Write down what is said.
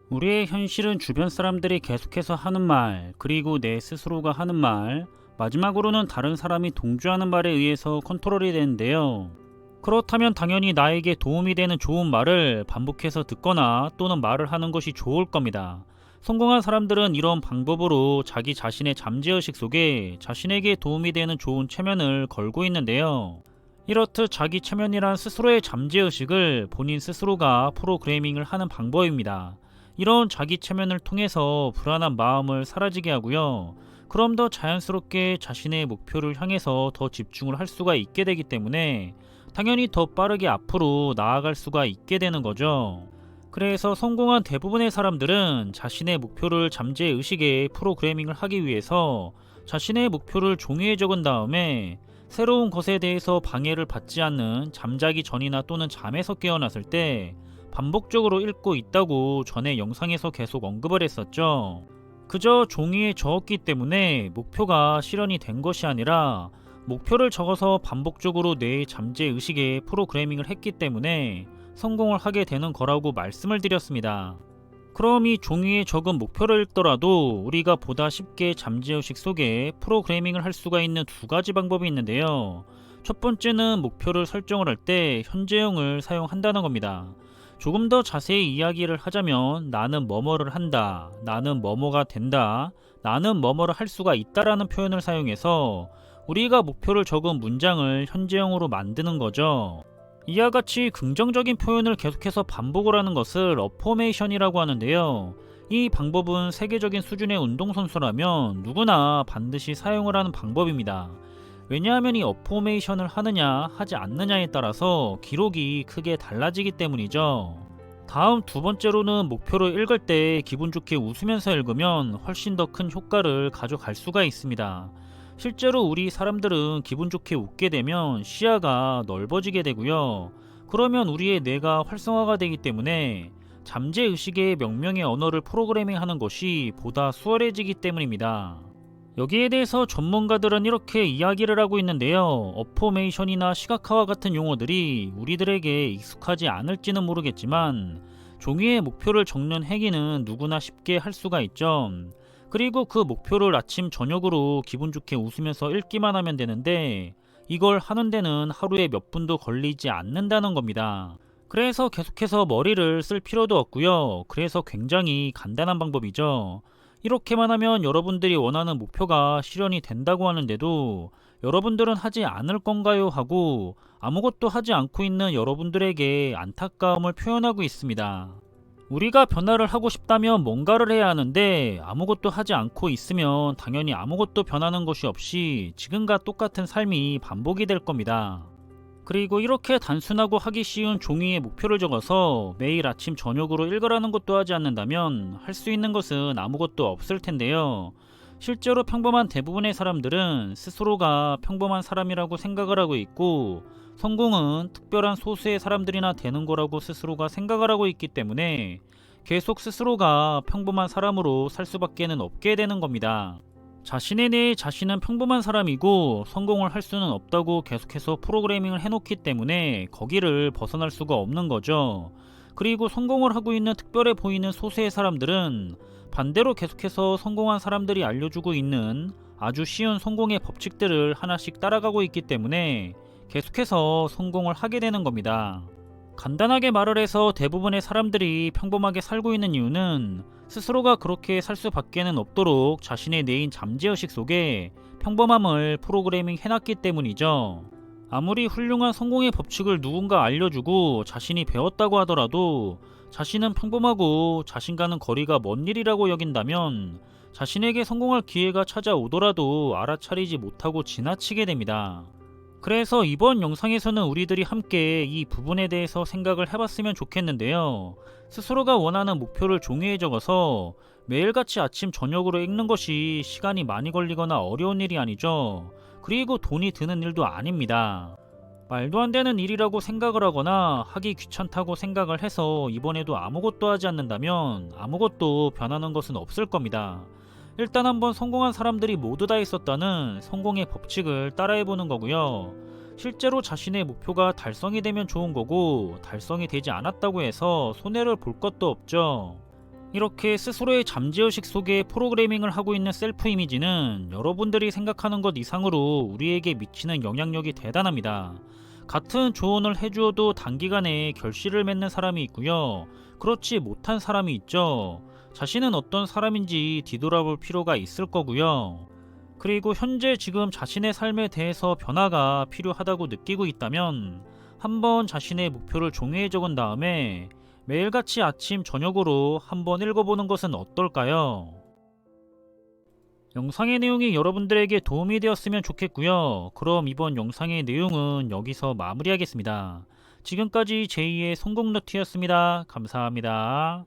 우리의 현실은 주변 사람들이 계속해서 하는 말, 그리고 내 스스로가 하는 말, 마지막으로는 다른 사람이 동조하는 말에 의해서 컨트롤이 되는데요. 그렇다면 당연히 나에게 도움이 되는 좋은 말을 반복해서 듣거나 또는 말을 하는 것이 좋을 겁니다. 성공한 사람들은 이런 방법으로 자기 자신의 잠재의식 속에 자신에게 도움이 되는 좋은 체면을 걸고 있는데요. 이렇듯 자기 체면이란 스스로의 잠재의식을 본인 스스로가 프로그래밍을 하는 방법입니다. 이런 자기 체면을 통해서 불안한 마음을 사라지게 하고요. 그럼 더 자연스럽게 자신의 목표를 향해서 더 집중을 할 수가 있게 되기 때문에 당연히 더 빠르게 앞으로 나아갈 수가 있게 되는 거죠. 그래서 성공한 대부분의 사람들은 자신의 목표를 잠재의식에 프로그래밍을 하기 위해서 자신의 목표를 종이에 적은 다음에 새로운 것에 대해서 방해를 받지 않는 잠자기 전이나 또는 잠에서 깨어났을 때 반복적으로 읽고 있다고 전에 영상에서 계속 언급을 했었죠. 그저 종이에 적었기 때문에 목표가 실현이 된 것이 아니라 목표를 적어서 반복적으로 뇌의 잠재의식에 프로그래밍을 했기 때문에 성공을 하게 되는 거라고 말씀을 드렸습니다. 그럼 이 종이에 적은 목표를 읽더라도 우리가 보다 쉽게 잠재의식 속에 프로그래밍을 할 수가 있는 두 가지 방법이 있는데요. 첫 번째는 목표를 설정을 할 때 현재형을 사용한다는 겁니다. 조금 더 자세히 이야기를 하자면 나는 뭐뭐를 한다, 나는 뭐뭐가 된다, 나는 뭐뭐를 할 수가 있다라는 표현을 사용해서 우리가 목표를 적은 문장을 현재형으로 만드는 거죠. 이와 같이 긍정적인 표현을 계속해서 반복을 하는 것을 어포메이션이라고 하는데요. 이 방법은 세계적인 수준의 운동선수라면 누구나 반드시 사용을 하는 방법입니다. 왜냐하면 이 어포메이션을 하느냐 하지 않느냐에 따라서 기록이 크게 달라지기 때문이죠. 다음 두 번째로는 목표를 읽을 때 기분 좋게 웃으면서 읽으면 훨씬 더 큰 효과를 가져갈 수가 있습니다. 실제로 우리 사람들은 기분 좋게 웃게 되면 시야가 넓어지게 되고요. 그러면 우리의 뇌가 활성화가 되기 때문에 잠재의식의 명령의 언어를 프로그래밍하는 것이 보다 수월해지기 때문입니다. 여기에 대해서 전문가들은 이렇게 이야기를 하고 있는데요. 어포메이션이나 시각화와 같은 용어들이 우리들에게 익숙하지 않을지는 모르겠지만 종이에 목표를 적는 행위는 누구나 쉽게 할 수가 있죠. 그리고 그 목표를 아침 저녁으로 기분 좋게 웃으면서 읽기만 하면 되는데 이걸 하는 데는 하루에 몇 분도 걸리지 않는다는 겁니다. 그래서 계속해서 머리를 쓸 필요도 없고요. 그래서 굉장히 간단한 방법이죠. 이렇게만 하면 여러분들이 원하는 목표가 실현이 된다고 하는데도 여러분들은 하지 않을 건가요? 하고 아무것도 하지 않고 있는 여러분들에게 안타까움을 표현하고 있습니다. 우리가 변화를 하고 싶다면 뭔가를 해야 하는데 아무것도 하지 않고 있으면 당연히 아무것도 변하는 것이 없이 지금과 똑같은 삶이 반복이 될 겁니다. 그리고 이렇게 단순하고 하기 쉬운 종이에 목표를 적어서 매일 아침 저녁으로 읽으라는 것도 하지 않는다면 할 수 있는 것은 아무것도 없을 텐데요. 실제로 평범한 대부분의 사람들은 스스로가 평범한 사람이라고 생각을 하고 있고 성공은 특별한 소수의 사람들이나 되는 거라고 스스로가 생각을 하고 있기 때문에 계속 스스로가 평범한 사람으로 살 수밖에는 없게 되는 겁니다. 자신에 대해 자신은 평범한 사람이고 성공을 할 수는 없다고 계속해서 프로그래밍을 해놓기 때문에 거기를 벗어날 수가 없는 거죠. 그리고 성공을 하고 있는 특별해 보이는 소수의 사람들은 반대로 계속해서 성공한 사람들이 알려주고 있는 아주 쉬운 성공의 법칙들을 하나씩 따라가고 있기 때문에 계속해서 성공을 하게 되는 겁니다. 간단하게 말을 해서 대부분의 사람들이 평범하게 살고 있는 이유는 스스로가 그렇게 살 수밖에는 없도록 자신의 뇌인 잠재의식 속에 평범함을 프로그래밍 해놨기 때문이죠. 아무리 훌륭한 성공의 법칙을 누군가 알려주고 자신이 배웠다고 하더라도 자신은 평범하고 자신과는 거리가 먼 일이라고 여긴다면 자신에게 성공할 기회가 찾아오더라도 알아차리지 못하고 지나치게 됩니다. 그래서 이번 영상에서는 우리들이 함께 이 부분에 대해서 생각을 해봤으면 좋겠는데요. 스스로가 원하는 목표를 종이에 적어서 매일같이 아침 저녁으로 읽는 것이 시간이 많이 걸리거나 어려운 일이 아니죠. 그리고 돈이 드는 일도 아닙니다. 말도 안 되는 일이라고 생각을 하거나 하기 귀찮다고 생각을 해서 이번에도 아무것도 하지 않는다면 아무것도 변하는 것은 없을 겁니다. 일단 한번 성공한 사람들이 모두 다 있었다는 성공의 법칙을 따라해보는 거고요. 실제로 자신의 목표가 달성이 되면 좋은 거고 달성이 되지 않았다고 해서 손해를 볼 것도 없죠. 이렇게 스스로의 잠재의식 속에 프로그래밍을 하고 있는 셀프 이미지는 여러분들이 생각하는 것 이상으로 우리에게 미치는 영향력이 대단합니다. 같은 조언을 해주어도 단기간에 결실을 맺는 사람이 있고요. 그렇지 못한 사람이 있죠. 자신은 어떤 사람인지 뒤돌아볼 필요가 있을 거고요. 그리고 현재 지금 자신의 삶에 대해서 변화가 필요하다고 느끼고 있다면 한번 자신의 목표를 종이에 적은 다음에 매일같이 아침 저녁으로 한번 읽어보는 것은 어떨까요? 영상의 내용이 여러분들에게 도움이 되었으면 좋겠고요. 그럼 이번 영상의 내용은 여기서 마무리하겠습니다. 지금까지 제2의 성공너트였습니다. 감사합니다.